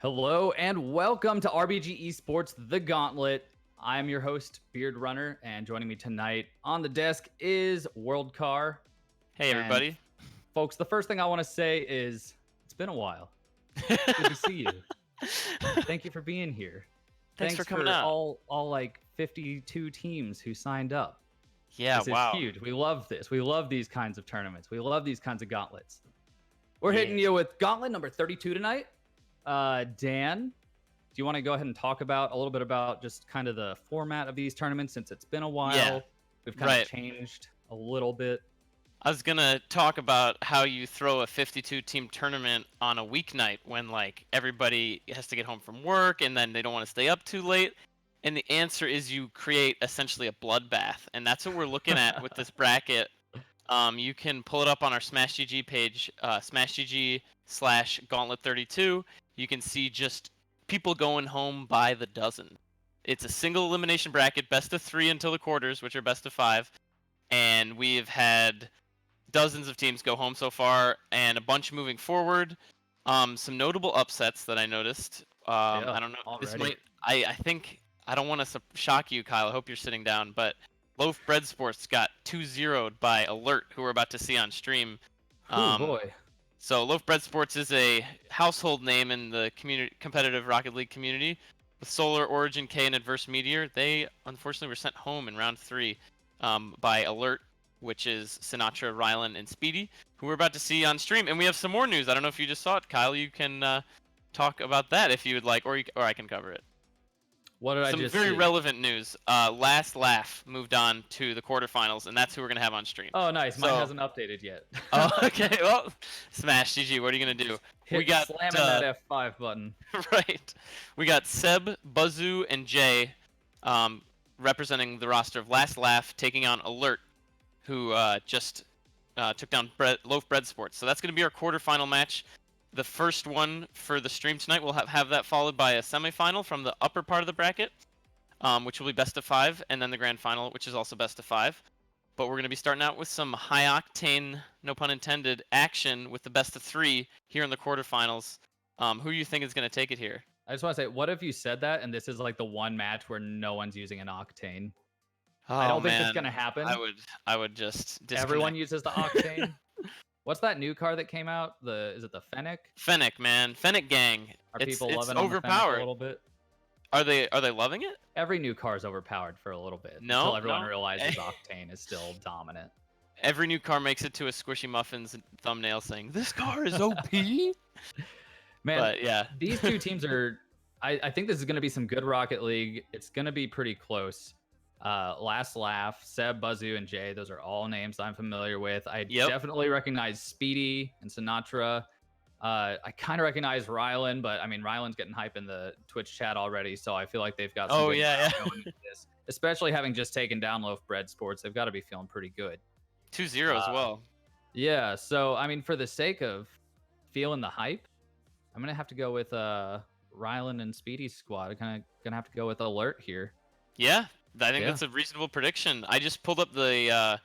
Hello and welcome to RBG Esports, the Gauntlet. I'm your host, Beard Runner, and joining me tonight on the desk is World Car. Hey, everybody. And folks, the first thing I want to say is it's been a while. Good to see you. Thank you for being here. Thanks for coming out. all like 52 teams who signed up. Yeah, this wow. is huge. We love this. We love these kinds of tournaments. We love these kinds of gauntlets. We're hitting you with Gauntlet number 32 tonight. Dan, do you want to go ahead and talk about a little bit about just kind of the format of these tournaments since it's been a while? Yeah, we've kind of changed a little bit. I was going to talk about how you throw a 52-team tournament on a weeknight when, like, everybody has to get home from work and then they don't want to stay up too late. And the answer is you create essentially a bloodbath. And that's what we're looking at with this bracket. You can pull it up on our SmashGG page, SmashGG/Gauntlet32. You can see just people going home by the dozen. It's a single elimination bracket, best of 3 until the quarters, which are best of 5. And we've had dozens of teams go home so far, and a bunch moving forward. Some notable upsets that I noticed. I don't know. Already. This might. I think I don't want to shock you, Kyle. I hope you're sitting down, but Loaf Bread Sports got 2-0'd by Alert, who we're about to see on stream. Oh boy. So Loaf Bread Sports is a household name in the competitive Rocket League community. With Solar, Origin, K, and Adverse Meteor, they unfortunately were sent home in round 3 by Alert, which is Sinatra, Rylan, and Speedy, who we're about to see on stream. And we have some more news. I don't know if you just saw it, Kyle. You can talk about that if you would like, or I can cover it. What did I just see? Some very relevant news. Last Laugh moved on to the quarterfinals, and that's who we're going to have on stream. Oh, nice. Mine hasn't updated yet. Oh, okay. Well, Smash GG, what are you going to do? We got slamming that F5 button. Right. We got Seb, Buzzu, and Jay representing the roster of Last Laugh, taking on Alert, who just took down Loaf Bread Sports. So that's going to be our quarterfinal match. The first one for the stream tonight, we'll have that followed by a semifinal from the upper part of the bracket, which will be best of 5, and then the grand final, which is also best of 5. But we're going to be starting out with some high-octane, no pun intended, action with the best of 3 here in the quarterfinals. Who do you think is going to take it here? I just want to say, what if you said that, and this is like the one match where no one's using an Octane? Oh, I don't think it's going to happen. I would just disconnect. Everyone uses the Octane. What's that new car that came out? Is it the Fennec? Fennec, man. Fennec Gang. Are people it's loving overpowered a little bit? Are they loving it? Every new car is overpowered for a little bit. No, until everyone realizes Octane is still dominant. Every new car makes it to a Squishy Muffins thumbnail saying, "This car is OP." Man, but yeah, these two teams are. I think this is going to be some good Rocket League. It's going to be pretty close. Last Laugh, Seb, Buzzu, and Jay. Those are all names I'm familiar with. I definitely recognize Speedy and Sinatra. I kind of recognize Rylan, but I mean, Rylan's getting hype in the Twitch chat already, so I feel like they've got some going into this. Especially having just taken down Loaf Bread Sports, they've got to be feeling pretty good. 2-0 as well. Yeah, so I mean, for the sake of feeling the hype, I'm gonna have to go with Rylan and Speedy's squad. I'm kind of gonna have to go with Alert here. Yeah, I think that's a reasonable prediction. I just pulled up the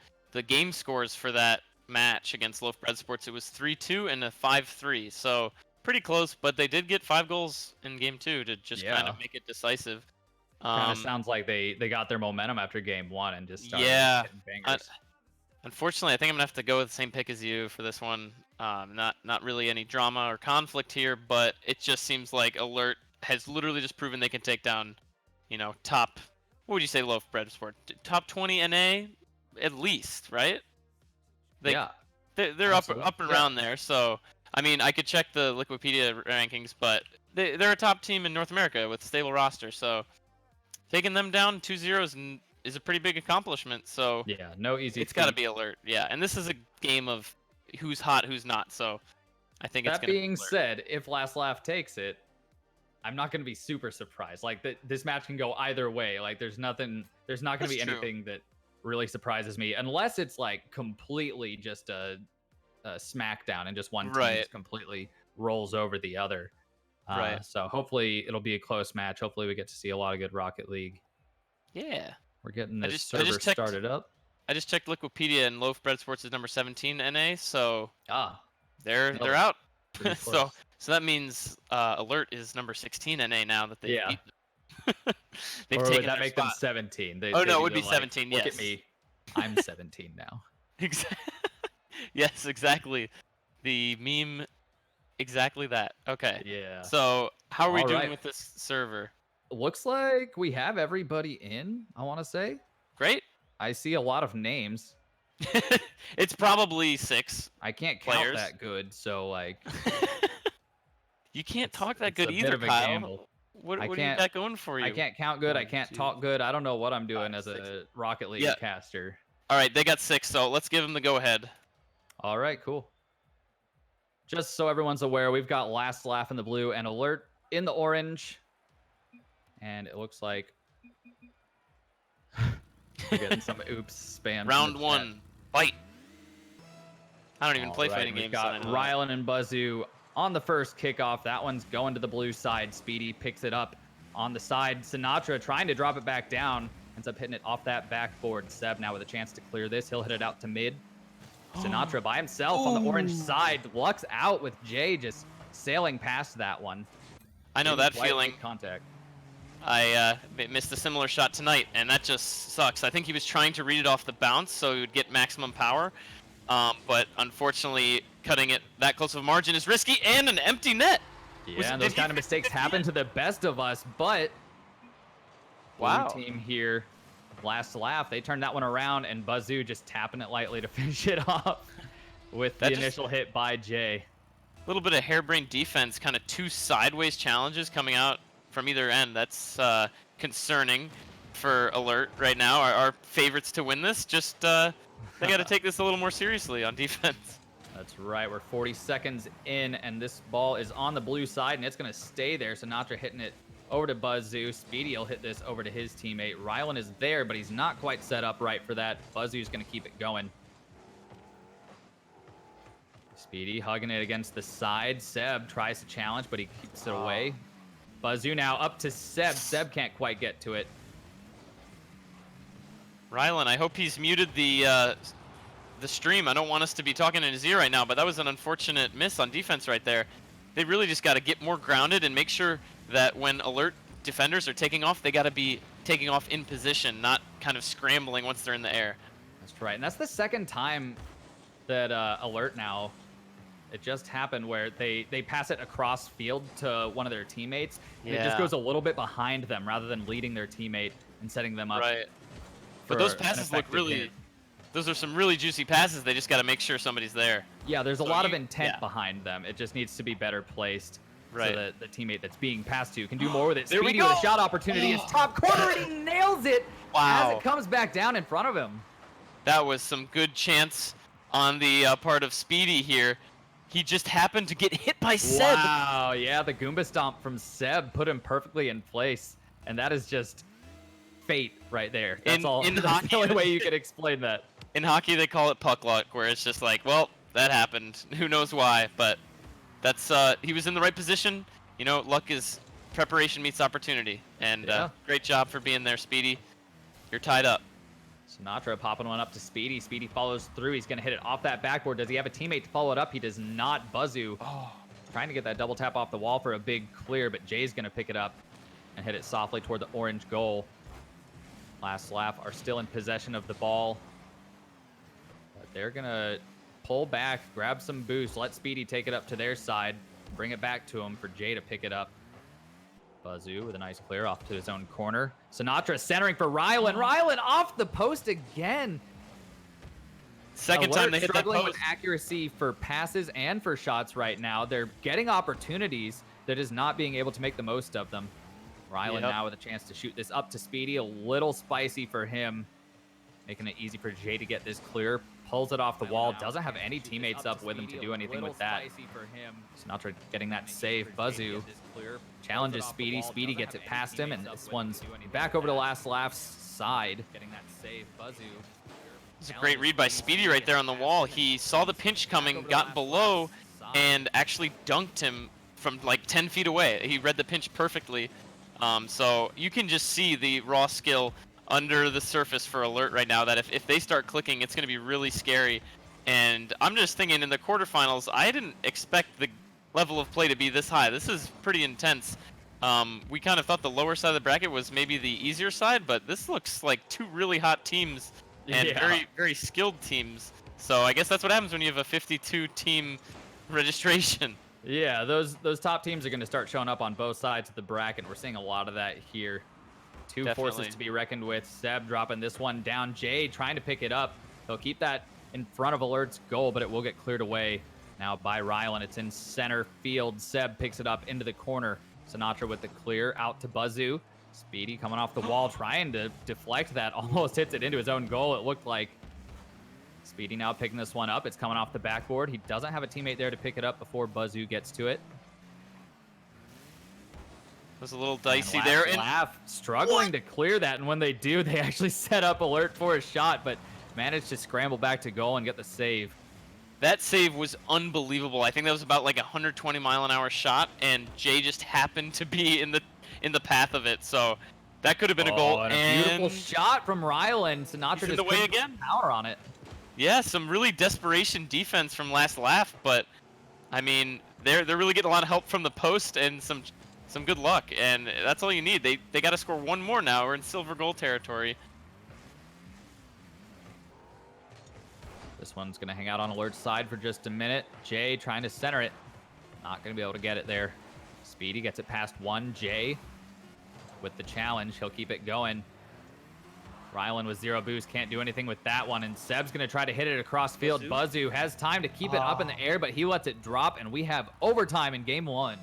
game scores for that match against Loaf Bread Sports. It was 3-2 and a 5-3, so pretty close. But they did get 5 goals in game 2 to just kind of make it decisive. Kind of sounds like they got their momentum after game 1 and just started hitting bangers. Unfortunately, I think I'm gonna have to go with the same pick as you for this one. Not really any drama or conflict here, but it just seems like Alert has literally just proven they can take down, top. What would you say, Loaf Bread Sport? Top 20 NA, at least, right? They're up around there. So I mean, I could check the Wikipedia rankings, but they're a top team in North America with a stable roster. So taking them down 2-0 is a pretty big accomplishment. So yeah, no easy. It's got to be Alert. Yeah, and this is a game of who's hot, who's not. So I think it's that being said, if Last Laugh takes it, I'm not going to be super surprised. Like this match can go either way. Like there's not going to be anything that really surprises me unless it's like completely just a smackdown and just one team just completely rolls over the other. So hopefully it'll be a close match. Hopefully we get to see a lot of good Rocket League. Yeah. We're getting this server started up. I just checked Wikipedia and Loaf Bread Sports is number 17 NA, so they're out. So that means Alert is number 16 NA now that they've Yeah. beat them. They've Or taken would that their make spot. them 17? Oh, no, it they'd would either be 17, Look yes. at me. I'm 17 now. Yes, exactly. The meme, exactly that. Okay. Yeah. So how are we All doing right. with this server? Looks like we have everybody in, I want to say. Great. I see a lot of names. It's probably 6 I can't count players. that good, so like You can't talk that good a either, bit of a Kyle. gamble. What I do you can't got going for you? I can't count good. I 1, can't 2, talk good. I don't know what I'm doing 5, as 6. a Rocket League Yeah. caster. All right, they got 6, so let's give them the go ahead. All right, cool. Just so everyone's aware, we've got Last Laugh in the blue and Alert in the orange. And it looks like we're getting some oops spam. Round 1, fight. I don't even play All right, fighting we've games. got Rylan and Buzzu on the first kickoff. That one's going to the blue side. Speedy picks it up on the side. Sinatra trying to drop it back down. Ends up hitting it off that backboard. Seb now with a chance to clear this. He'll hit it out to mid. Sinatra by himself on the orange side. Luck's out with Jay just sailing past that one. I know that feeling. Contact. I missed a similar shot tonight, and that just sucks. I think he was trying to read it off the bounce so he would get maximum power. But unfortunately, cutting it that close of a margin is risky, and an empty net. Yeah, and those kind of mistakes happen to the best of us, but wow. Blue team here, Last Laugh, they turned that one around, and Buzzu just tapping it lightly to finish it off with the initial hit by Jay. A little bit of harebrained defense, kind of 2 sideways challenges coming out from either end. That's concerning for Alert right now. Our favorites to win this, just they got to take this a little more seriously on defense. That's right. We're 40 seconds in, and this ball is on the blue side, and it's going to stay there. Sinatra hitting it over to Buzzu. Speedy will hit this over to his teammate. Rylan is there, but he's not quite set up right for that. Buzzu's going to keep it going. Speedy hugging it against the side. Seb tries to challenge, but he keeps it away. Buzzu now up to Seb. Seb can't quite get to it. Rylan, I hope he's muted the stream. I don't want us to be talking in his ear right now, but that was an unfortunate miss on defense right there. They really just got to get more grounded and make sure that when Alert defenders are taking off, they got to be taking off in position, not kind of scrambling once they're in the air. That's right, and that's the second time that Alert now, it just happened where they pass it across field to one of their teammates, and it just goes a little bit behind them rather than leading their teammate and setting them up. Right. But those passes look really, those are some really juicy passes. They just got to make sure somebody's there. Yeah, there's a lot of intent behind them. It just needs to be better placed. Right. So that the teammate that's being passed to can do more with it. Speedy with a shot opportunity is top corner, and he nails it as it comes back down in front of him. That was some good chance on the part of Speedy here. He just happened to get hit by Seb. Wow, yeah, the Goomba Stomp from Seb put him perfectly in place, and that is just fate right there. That's all. That's the only way you could explain that. In hockey, they call it puck luck, where it's just like, well, that happened. Who knows why? But that's he was in the right position. You know, luck is preparation meets opportunity, and great job for being there, Speedy. You're tied up. Sinatra popping one up to Speedy. Speedy follows through. He's going to hit it off that backboard. Does he have a teammate to follow it up? He does not. Buzzu trying to get that double tap off the wall for a big clear, but Jay's going to pick it up and hit it softly toward the orange goal. Last Laugh are still in possession of the ball, but they're going to pull back, grab some boost, let Speedy take it up to their side, bring it back to him for Jay to pick it up. Buzzu with a nice clear off to his own corner. Sinatra centering for Rylan. Rylan off the post again. Second time they hit that struggling post. with accuracy for passes and for shots right now. They're getting opportunities. They're just not being able to make the most of them. Rylan now with a chance to shoot this up to Speedy. A little spicy for him. Making it easy for Jay to get this clear. Pulls it off the wall. Doesn't have any teammates up with him to do anything with that. Sinatra getting that save. Buzzu challenges Speedy. Speedy gets it past him, and this one's back over to Last Laugh's side. Getting that save. Buzzu. It's a great read by Speedy right there on the wall. He saw the pinch coming, got below, and actually dunked him from like 10 feet away. He read the pinch perfectly. So you can just see the raw skill under the surface for Alert right now, that if they start clicking, it's going to be really scary. And I'm just thinking in the quarterfinals, I didn't expect level of play to be this high. This is pretty intense. We kind of thought the lower side of the bracket was maybe the easier side, but this looks like two really hot teams and very, very skilled teams. So I guess that's what happens when you have a 52 team registration. Yeah, those top teams are going to start showing up on both sides of the bracket. We're seeing a lot of that here. Two forces to be reckoned with. Seb dropping this one down. Jay trying to pick it up. He'll keep that in front of Alert's goal, but it will get cleared away now by Rylan. It's in center field. Seb picks it up into the corner. Sinatra with the clear out to Buzzu. Speedy coming off the wall, trying to deflect that. Almost hits it into his own goal, it looked like. Speedy now picking this one up. It's coming off the backboard. He doesn't have a teammate there to pick it up before Buzzu gets to it. It was a little dicey there. Laugh struggling to clear that, and when they do, they actually set up Alert for a shot, but managed to scramble back to goal and get the save. That save was unbelievable. I think that was about like a 120-mile-an-hour shot, and Jay just happened to be in the path of it. So that could have been a goal. And a beautiful shot from Rylan. Sinatra just couldn't put power on it. Yeah, some really desperation defense from last laugh, but I mean, they're really getting a lot of help from the post and some good luck, and that's all you need. They got to score one more now. We're in silver goal territory. This one's going to hang out on Alert's side for just a minute. Jay trying to center it. Not going to be able to get it there. Speedy gets it past one. Jay with the challenge. He'll keep it going. Rylan with 0 boost. Can't do anything with that one. And Seb's going to try to hit it across field. Buzzu has time to keep it up in the air, but he lets it drop, and we have overtime in game 1.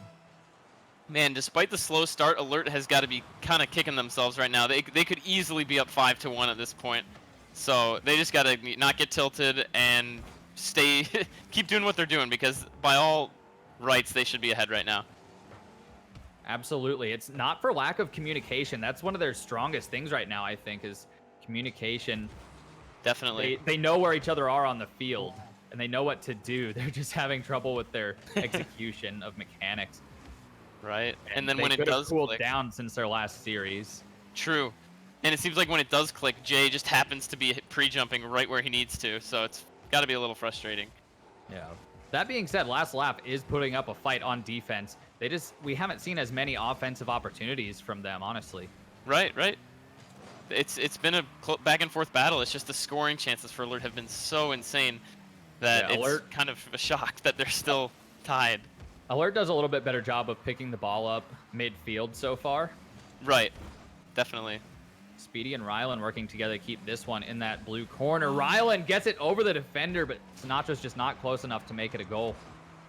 Man, despite the slow start, Alert has got to be kind of kicking themselves right now. They could easily be up 5-1 at this point. So they just got to not get tilted and keep doing what they're doing, because by all rights, they should be ahead right now. Absolutely. It's not for lack of communication. That's one of their strongest things right now, I think, is communication. Definitely. They know where each other are on the field, and they know what to do. They're just having trouble with their execution of mechanics. Right. And then when it does cooled click down since their last series. True. And it seems like when it does click, Jay just happens to be pre-jumping right where he needs to, so it's got to be a little frustrating. Yeah. That being said, Last Lap is putting up a fight on defense. We haven't seen as many offensive opportunities from them, honestly. Right. It's been a back and forth battle. It's just the scoring chances for Alert have been so insane that it's Alert, kind of a shock that they're still tied. Alert does a little bit better job of picking the ball up midfield so far. Right. Definitely. Speedy and Rylan working together to keep this one in that blue corner. Rylan gets it over the defender, but Sinatra's just not close enough to make it a goal.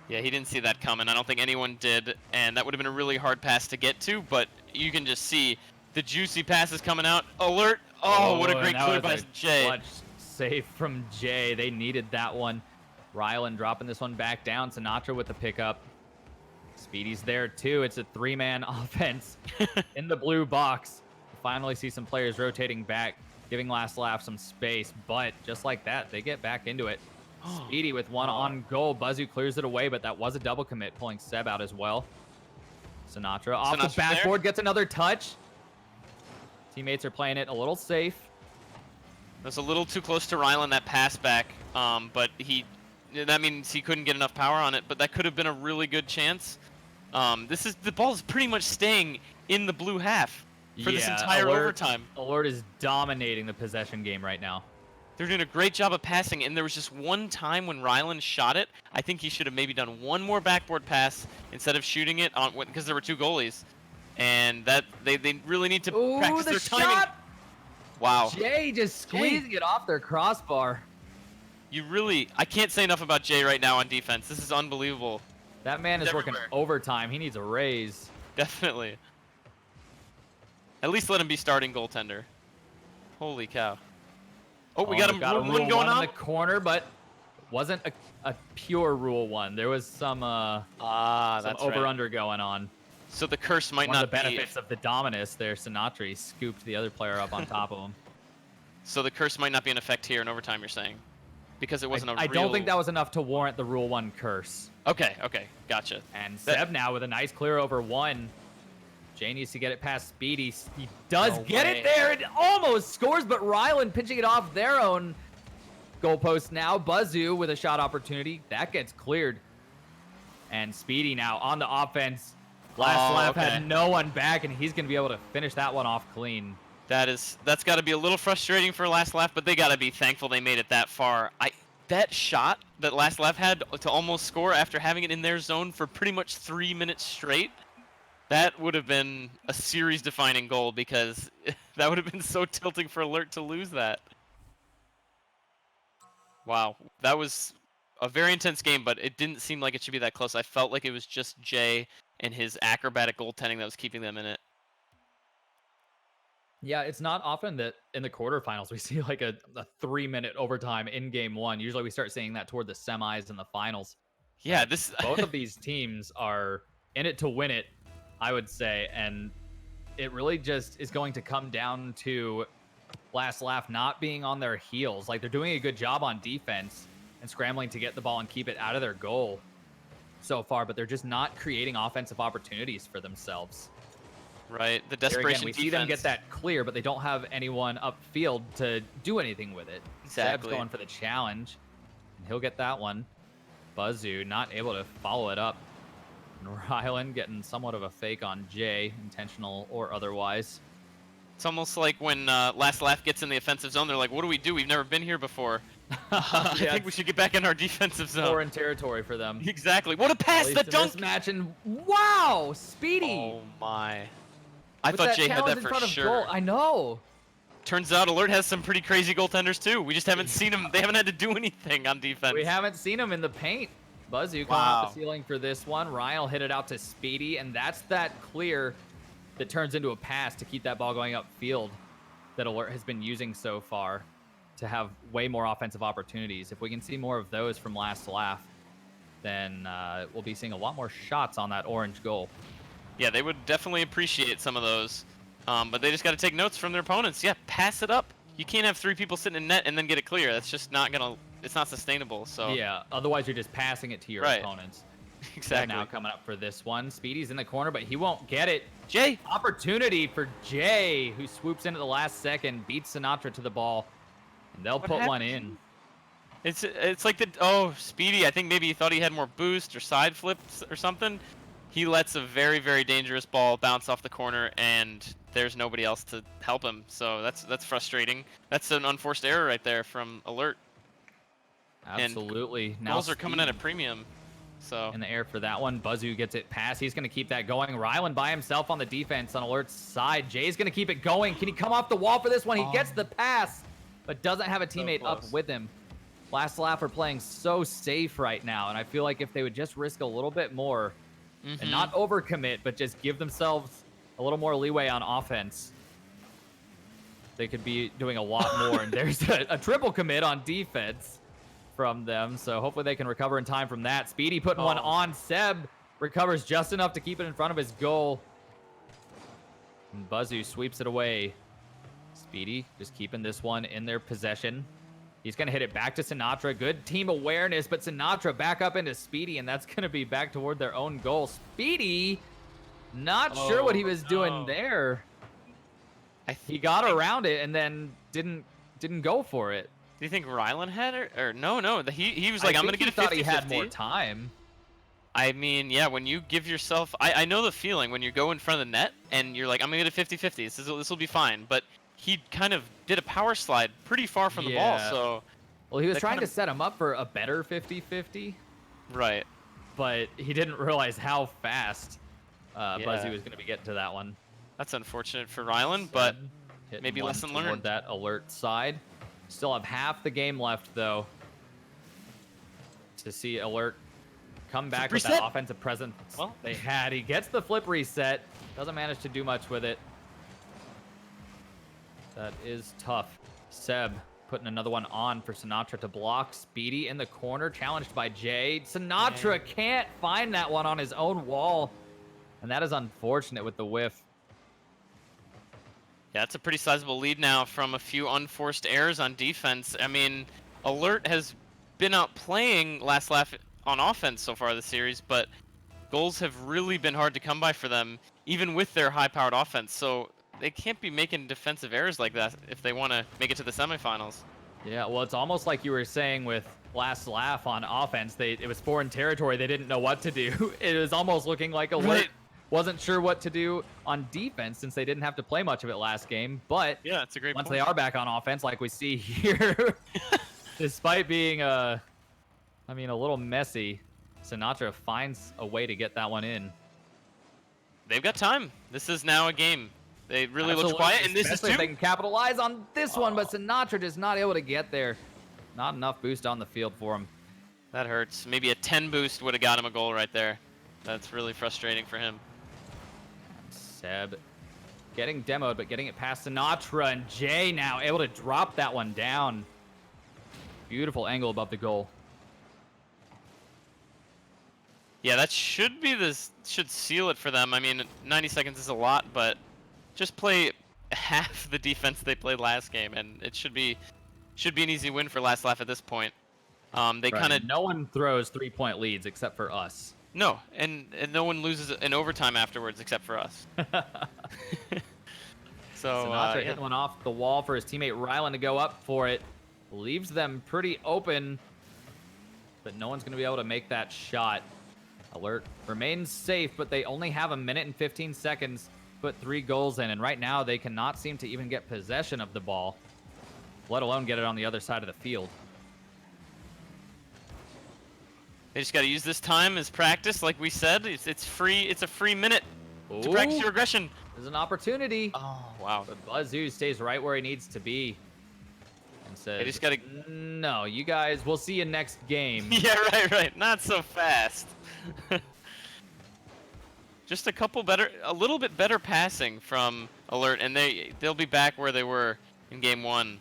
Yeah, he didn't see that coming. I don't think anyone did, and that would have been a really hard pass to get to, but you can just see the juicy passes coming out. Alert! Oh, what a great clear by Jay. Clutch save from Jay. They needed that one. Rylan dropping this one back down. Sinatra with the pickup. Speedy's there too. It's a 3-man offense in the blue box. Finally see some players rotating back, giving Last Laugh some space, but just like that, they get back into it. Speedy with one on goal. Buzzu clears it away, but that was a double commit, pulling Seb out as well. Sinatra off the backboard, gets another touch. Teammates are playing it a little safe. That's a little too close to Rylan, that pass back, but that means he couldn't get enough power on it, but that could have been a really good chance. The ball is pretty much staying in the blue half for this entire overtime. Alert is dominating the possession game right now. They're doing a great job of passing, and there was just one time when Rylan shot it. I think he should have maybe done one more backboard pass instead of shooting it on, because there were 2 goalies, and that they really need to practice their timing. Shot! Wow. Jay just squeezing it off their crossbar. I can't say enough about Jay right now on defense. This is unbelievable. That man is working overtime. He needs a raise. Definitely. At least let him be starting goaltender. Holy cow. Oh, we got him rule one going on in the corner, but wasn't a pure rule 1. There was some over-under going on. So the curse might not be... One of the benefits of the Dominus there, Sinatra scooped the other player up on top of him. So the curse might not be in effect here in overtime, you're saying? Because it wasn't I don't think that was enough to warrant the Rule 1 curse. Okay, gotcha. And Seb now with a nice clear over 1. Jay needs to get it past Speedy. He does get it there. It almost scores, but Rylan pinching it off their own goalpost now. Buzzu with a shot opportunity. That gets cleared. And Speedy now on the offense. Last lap had no one back, and he's going to be able to finish that one off clean. That's got to be a little frustrating for Last Laugh, but they got to be thankful they made it that far. That shot that Last Laugh had to almost score after having it in their zone for pretty much 3 minutes straight, that would have been a series-defining goal, because that would have been so tilting for Alert to lose that. Wow, that was a very intense game, but it didn't seem like it should be that close. I felt like it was just Jay and his acrobatic goaltending that was keeping them in it. Yeah, it's not often that in the quarterfinals we see like a 3-minute overtime in game one. Usually we start seeing that toward the semis and the finals. Yeah, both of these teams are in it to win it, I would say, and it really just is going to come down to Last Laugh not being on their heels. Like, they're doing a good job on defense and scrambling to get the ball and keep it out of their goal so far, but they're just not creating offensive opportunities for themselves. Right, the desperation we defense. see them get that clear, but they don't have anyone upfield to do anything with it. Exactly. Seb's going for the challenge, and he'll get that one. Buzzu not able to follow it up. And Rylan getting somewhat of a fake on Jay, intentional or otherwise. It's almost like when Last Laugh gets in the offensive zone, they're like, what do we do? We've never been here before. I think we should get back in our defensive zone. Foreign territory for them. Exactly. What a pass! The dunk! Mismatch, and wow! Speedy! Oh my. I thought Jay had that for sure. I know. Turns out Alert has some pretty crazy goaltenders too. We just haven't seen them. They haven't had to do anything on defense. We haven't seen them in the paint. Buzzu coming off the ceiling for this one. Ryan will hit it out to Speedy, and that's that clear that turns into a pass to keep that ball going upfield that Alert has been using so far to have way more offensive opportunities. If we can see more of those from Last Laugh, then we'll be seeing a lot more shots on that orange goal. Yeah, they would definitely appreciate some of those, but they just got to take notes from their opponents. Yeah, pass it up. You can't have 3 people sitting in net and then get it clear. That's just not gonna. It's not sustainable. So yeah, otherwise you're just passing it to your opponents. Exactly. Now coming up for this one, Speedy's in the corner, but he won't get it. Jay, opportunity for Jay, who swoops in at the last second, beats Sinatra to the ball, and they'll put one in. It's like Speedy. I think maybe he thought he had more boost or side flips or something. He lets a very, very dangerous ball bounce off the corner, and there's nobody else to help him. So that's frustrating. That's an unforced error right there from Alert. Absolutely. And goals are coming at a premium. So in the air for that one. Buzzu gets it past. He's going to keep that going. Rylan by himself on the defense on Alert's side. Jay's going to keep it going. Can he come off the wall for this one? He gets the pass, but doesn't have a teammate up with him. Last Laugh are playing so safe right now, and I feel like if they would just risk a little bit more and not overcommit, but just give themselves a little more leeway on offense, they could be doing a lot more. And there's a triple commit on defense from them, so hopefully they can recover in time from that. Speedy putting one on. Seb recovers just enough to keep it in front of his goal. And Buzzu sweeps it away. Speedy just keeping this one in their possession. He's going to hit it back to Sinatra. Good team awareness, but Sinatra back up into Speedy, and that's going to be back toward their own goal. Speedy, not sure what he was doing there. He got around it and then didn't go for it. Do you think Rylan had it? Or no. He was like, I'm going to get a 50-50. I thought he had more time. I mean, yeah, when you give yourself... I know the feeling when you go in front of the net and you're like, I'm going to get a 50-50. This will be fine. But he kind of did a power slide pretty far from the ball, so... Well, he was trying to set him up for a better 50-50. Right. But he didn't realize how fast Buzzy was going to be getting to that one. That's unfortunate for Rylan, but maybe lesson learned. That Alert side. Still have half the game left, though, to see Alert come back with that offensive presence they had. He gets the flip reset. Doesn't manage to do much with it. That is tough. Seb putting another one on for Sinatra to block. Speedy in the corner, challenged by Jay. Sinatra can't find that one on his own wall, and that is unfortunate with the whiff. Yeah, it's a pretty sizable lead now from a few unforced errors on defense. I mean, Alert has been outplaying Last Laugh on offense so far this series, but goals have really been hard to come by for them, even with their high-powered offense. So they can't be making defensive errors like that if they want to make it to the semifinals. Yeah, well, it's almost like you were saying with last laugh on offense. It was foreign territory. They didn't know what to do. It was almost looking like Alert wasn't sure what to do on defense since they didn't have to play much of it last game. But yeah, it's a great once point. they are back on offense, like we see here, despite being a little messy, Sinatra finds a way to get that one in. They've got time. This is now a game. They really Absolutely. looked quiet, and this is Especially if they can capitalize on this one, but Sinatra just not able to get there. Not enough boost on the field for him. That hurts. Maybe a 10 boost would have got him a goal right there. That's really frustrating for him. Seb getting demoed, but getting it past Sinatra, and Jay now able to drop that one down. Beautiful angle above the goal. Yeah, that should seal it for them. I mean, 90 seconds is a lot, but just play half the defense they played last game, and it should be an easy win for Last Laugh at this point. They kind of no one throws 3-point leads except for us. No, and no one loses in overtime afterwards except for us. So Sinatra hitting one off the wall for his teammate Rylan to go up for it. Leaves them pretty open, but no one's going to be able to make that shot. Alert remains safe, but they only have 1 minute and 15 seconds to put 3 goals in, and right now they cannot seem to even get possession of the ball, let alone get it on the other side of the field. They just got to use this time as practice, like we said. It's free. It's a free minute to practice your aggression. There's an opportunity. Oh wow! But Bazoo stays right where he needs to be, and says, they just gotta... "No, you guys. We'll see you next game." Yeah, right. Not so fast. Just a little bit better passing from Alert, and they'll be back where they were in game 1.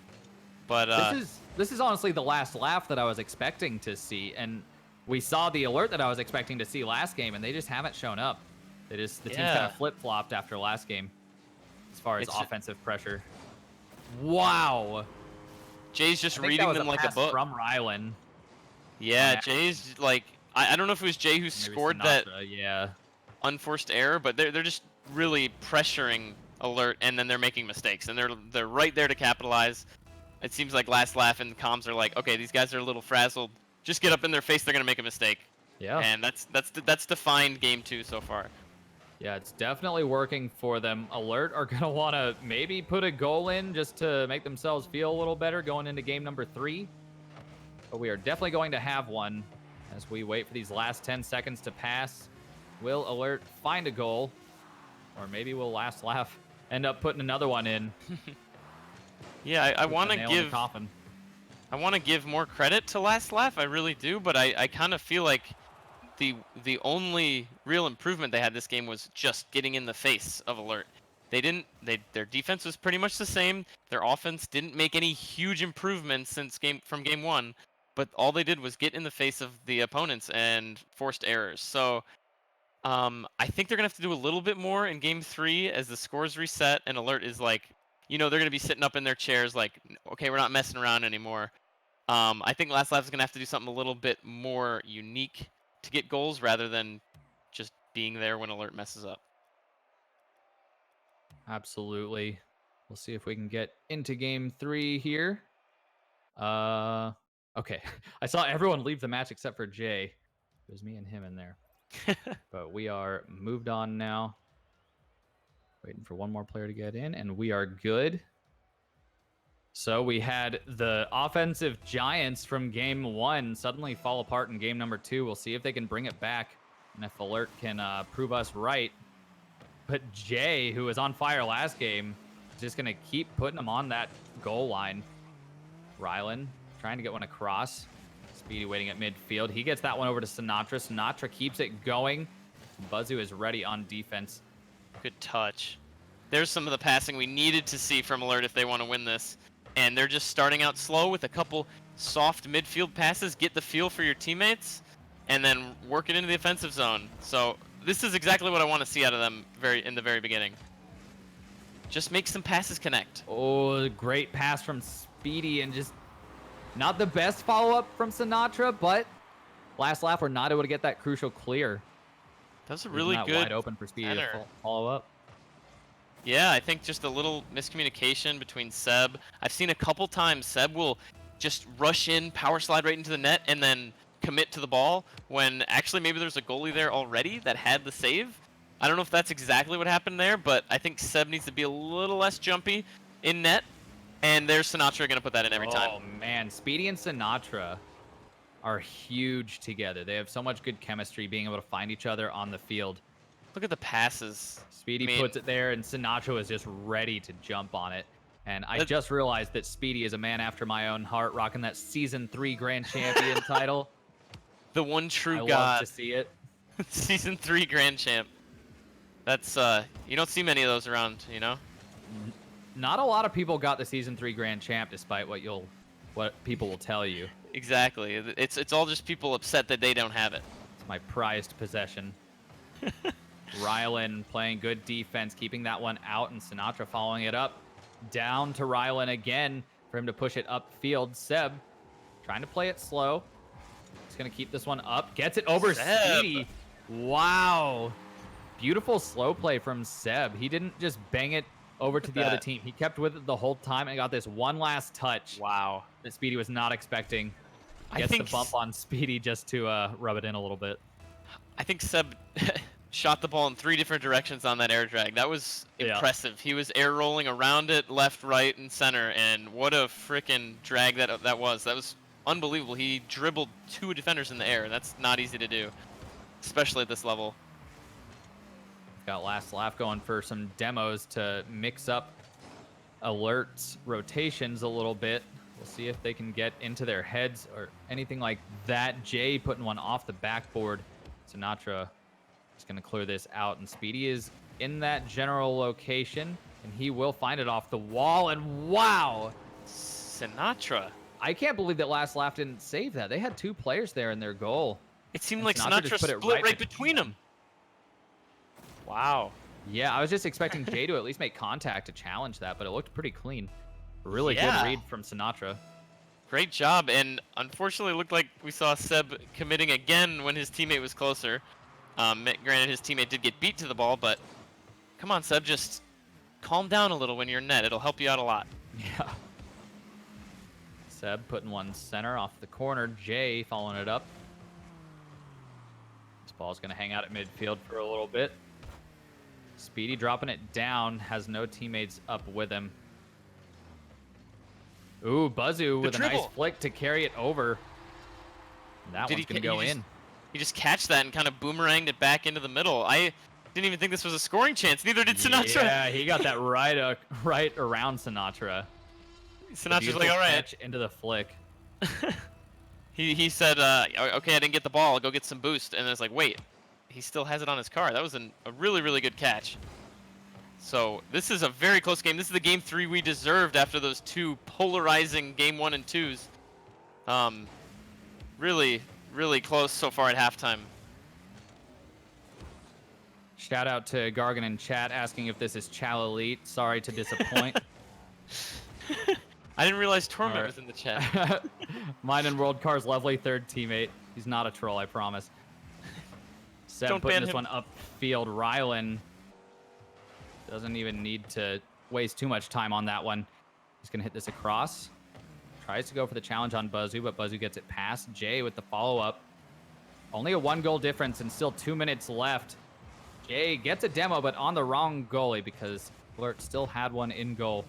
But this is honestly the last laugh that I was expecting to see, and we saw the Alert that I was expecting to see last game, and they just haven't shown up. The team's kind of flip-flopped after last game as far as offensive pressure. Wow. Jay's just reading them like a book. From Rylan. Yeah, Jay's like, I don't know if it was Jay who scored that unforced error, but they're just really pressuring Alert, and then they're making mistakes, and they're right there to capitalize. It seems like Last Laugh and comms are like, okay, these guys are a little frazzled. Just get up in their face, they're gonna make a mistake. Yeah. And that's defined game 2 so far. Yeah, it's definitely working for them. Alert are gonna want to maybe put a goal in just to make themselves feel a little better going into game number 3. But we are definitely going to have one as we wait for these last 10 seconds to pass. Will Alert find a goal? Or maybe will Last Laugh end up putting another one in? Yeah, I want to give more credit to Last Laugh. I really do, but I kind of feel like the only real improvement they had this game was just getting in the face of Alert. Their defense was pretty much the same. Their offense didn't make any huge improvements from game 1, but all they did was get in the face of the opponents and forced errors. So I think they're gonna have to do a little bit more in game 3 as the scores reset and Alert is like, they're gonna be sitting up in their chairs like, okay, we're not messing around anymore. I think Last Laugh is gonna have to do something a little bit more unique to get goals rather than just being there when Alert messes up. Absolutely. We'll see if we can get into game 3 here. Okay. I saw everyone leave the match except for Jay. It was me and him in there. But we are moved on now. Waiting for one more player to get in, and we are good. So we had the offensive giants from game 1 suddenly fall apart in game number 2. We'll see if they can bring it back and if Alert can prove us right. But Jay, who was on fire last game, is just going to keep putting them on that goal line. Rylan trying to get one across. Speedy waiting at midfield. He gets that one over to Sinatra. Sinatra keeps it going. Bazoo is ready on defense. Good touch. There's some of the passing we needed to see from Alert if they want to win this. And they're just starting out slow with a couple soft midfield passes, get the feel for your teammates, and then work it into the offensive zone. So this is exactly what I want to see out of them in the very beginning. Just make some passes connect. Oh, great pass from Speedy, and just not the best follow-up from Sinatra, but Last Laugh were not able to get that crucial clear. That was a really good wide open for Speedy to follow up. Yeah, I think just a little miscommunication between Seb. I've seen a couple times Seb will just rush in, power slide right into the net, and then commit to the ball when actually maybe there's a goalie there already that had the save. I don't know if that's exactly what happened there, but I think Seb needs to be a little less jumpy in net, and there's Sinatra going to put that in every time. Oh, man. Speedy and Sinatra are huge together. They have so much good chemistry, being able to find each other on the field. Look at the passes. Speedy puts it there, and Sinatra is just ready to jump on it. And I That- just realized that Speedy is a man after my own heart, rocking that Season 3 Grand Champion title. The one true I god. love to see it. Season 3 Grand Champ. That's, you don't see many of those around, you know? Not a lot of people got the Season 3 Grand Champ, despite what people will tell you. Exactly. It's all just people upset that they don't have it. It's my prized possession. Rylan playing good defense, keeping that one out, and Sinatra following it up. Down to Rylan again for him to push it upfield. Seb trying to play it slow. He's going to keep this one up. Gets it over Seb. Speedy. Wow. Beautiful slow play from Seb. He didn't just bang it over to the other team. He kept with it the whole time and got this one last touch. Wow. That Speedy was not expecting. I Gets think the bump on Speedy just to rub it in a little bit. I think Seb shot the ball in 3 different directions on that air drag. That was impressive. He was air rolling around it, left, right, and center, and what a freaking drag that was. That was unbelievable. He dribbled 2 defenders in the air. That's not easy to do, especially at this level. Got Last Laugh going for some demos to mix up alerts, rotations a little bit. We'll see if they can get into their heads or anything like that. Jay putting one off the backboard. Sinatra is going to clear this out, and Speedy is in that general location, and he will find it off the wall, and wow! Sinatra. I can't believe that Last Laugh didn't save that. They had 2 players there in their goal. It seemed And like Sinatra Sinatra just put it split right right between them. Wow. Yeah, I was just expecting Jay to at least make contact to challenge that, but it looked pretty clean. Really good read from Sinatra. Great job, and unfortunately it looked like we saw Seb committing again when his teammate was closer. Granted, his teammate did get beat to the ball, but come on, Seb, just calm down a little when you're in net. It'll help you out a lot. Yeah. Seb putting one center off the corner. Jay following it up. This ball's going to hang out at midfield for a little bit. Speedy dropping it down, has no teammates up with him. Ooh, Buzzu with a nice flick to carry it over. That one's going to go in. He just catched that and kind of boomeranged it back into the middle. I didn't even think this was a scoring chance. Neither did Sinatra. Yeah, he got that right around Sinatra. Sinatra's like, all right. Catch into the flick. He said, okay, I didn't get the ball. I'll go get some boost. And it's like, wait, he still has it on his car. That was a really, really good catch. So this is a very close game. This is the game 3 we deserved after those 2 polarizing game 1 and 2s. Really, really close so far at halftime. Shout out to Gargan in chat asking if this is Chow Elite. Sorry to disappoint. I didn't realize Torment was in the chat. Mine and World Car's lovely 3rd teammate. He's not a troll, I promise. Seb putting this one upfield. Rylan doesn't even need to waste too much time on that one. He's going to hit this across. Tries to go for the challenge on Buzzu, but Buzzu gets it past. Jay with the follow-up. Only a 1-goal difference and still 2 minutes left. Jay gets a demo, but on the wrong goalie because Alert still had one in goal.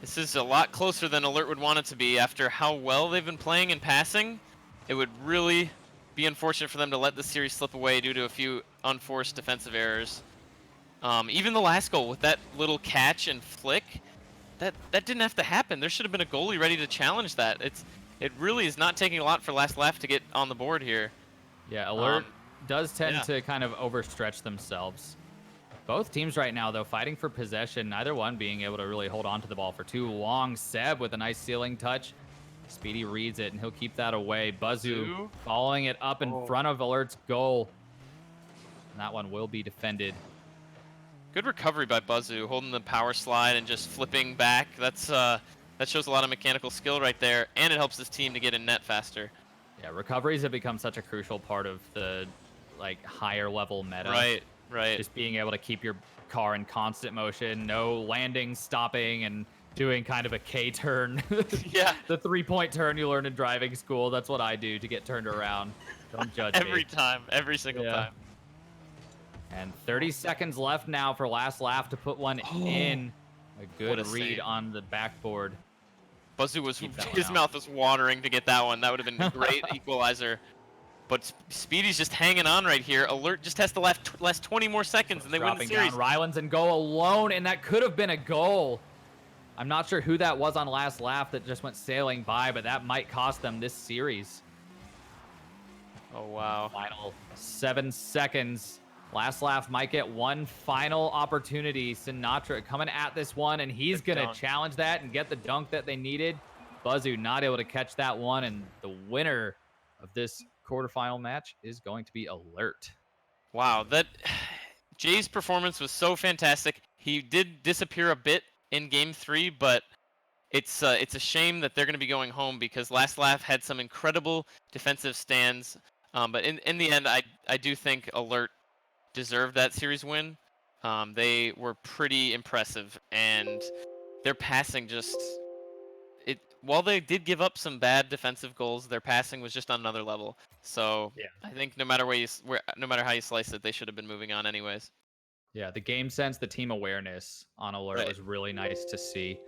This is a lot closer than Alert would want it to be after how well they've been playing and passing. It would really be unfortunate for them to let the series slip away due to a few unforced defensive errors. Even the last goal with that little catch and flick, that didn't have to happen. There should have been a goalie ready to challenge that. It really is not taking a lot for Last Laugh to get on the board here. Yeah, Alert does tend to kind of overstretch themselves. Both teams right now, though, fighting for possession, neither one being able to really hold on to the ball for too long. Seb with a nice ceiling touch. Speedy reads it, and he'll keep that away. Buzzu following it up in front of Alert's goal. And that one will be defended. Good recovery by Buzzu, holding the power slide and just flipping back. That shows a lot of mechanical skill right there, and it helps his team to get in net faster. Yeah, recoveries have become such a crucial part of the higher level meta. Right. Just being able to keep your car in constant motion, no landing, stopping, and doing kind of a K turn. Yeah. The 3-point turn you learn in driving school. That's what I do to get turned around. Don't judge Every me. time, every single time. And 30 seconds left now for last lap to put one in. A good read save. on the backboard. Buzzu was, his mouth was watering to get that one. That would have been a great equalizer. But Speedy's just hanging on right here. Alert just has to last 20 more seconds and they win the series. Down Rylands and go alone, and that could have been a goal. I'm not sure who that was on last lap that just went sailing by, but that might cost them this series. Oh, wow. Final 7 seconds. Last lap might get one final opportunity. Sinatra coming at this one, and he's going to challenge that and get the dunk that they needed. Buzzu not able to catch that one, and the winner of this quarterfinal match is going to be Alert. Wow, Jay's performance was so fantastic. He did disappear a bit in Game 3, but it's a shame that they're going to be going home because Last Laugh had some incredible defensive stands. But in the end, I do think Alert deserved that series win. They were pretty impressive, and their passing just while they did give up some bad defensive goals, their passing was just on another level. So yeah. I think no matter how you slice it, they should have been moving on anyways. Yeah, the game sense, the team awareness on Alert was really nice to see.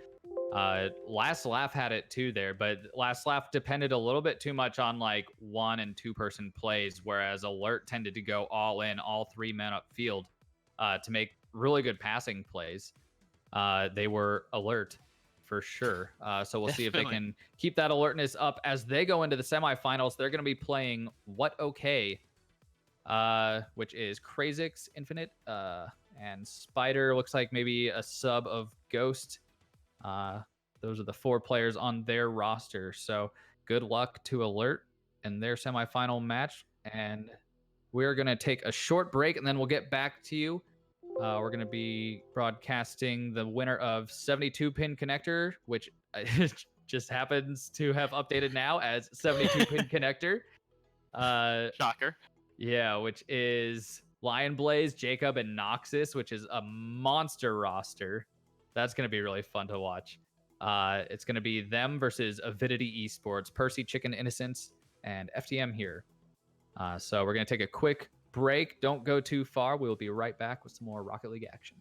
Last Laugh had it too there, but Last Laugh depended a little bit too much on like 1- and 2-person plays, whereas Alert tended to go all in, all 3 men upfield to make really good passing plays. They were alert for sure. So we'll see if they can keep that alertness up as they go into the semifinals. They're going to be playing What OK, which is Krazix Infinite, and Spider looks like maybe a sub of Ghost. Those are the 4 players on their roster. So good luck to Alert in their semifinal match. And we're going to take a short break, and then we'll get back to you. We're going to be broadcasting the winner of 72-pin connector, which just happens to have updated now as 72-pin connector. Shocker. Yeah, which is Lion Blaze, Jacob, and Noxus, which is a monster roster. That's going to be really fun to watch. It's going to be them versus Avidity Esports, Percy Chicken Innocence, and FTM here. So we're going to take a quick break. Don't go too far. We'll be right back with some more Rocket League action.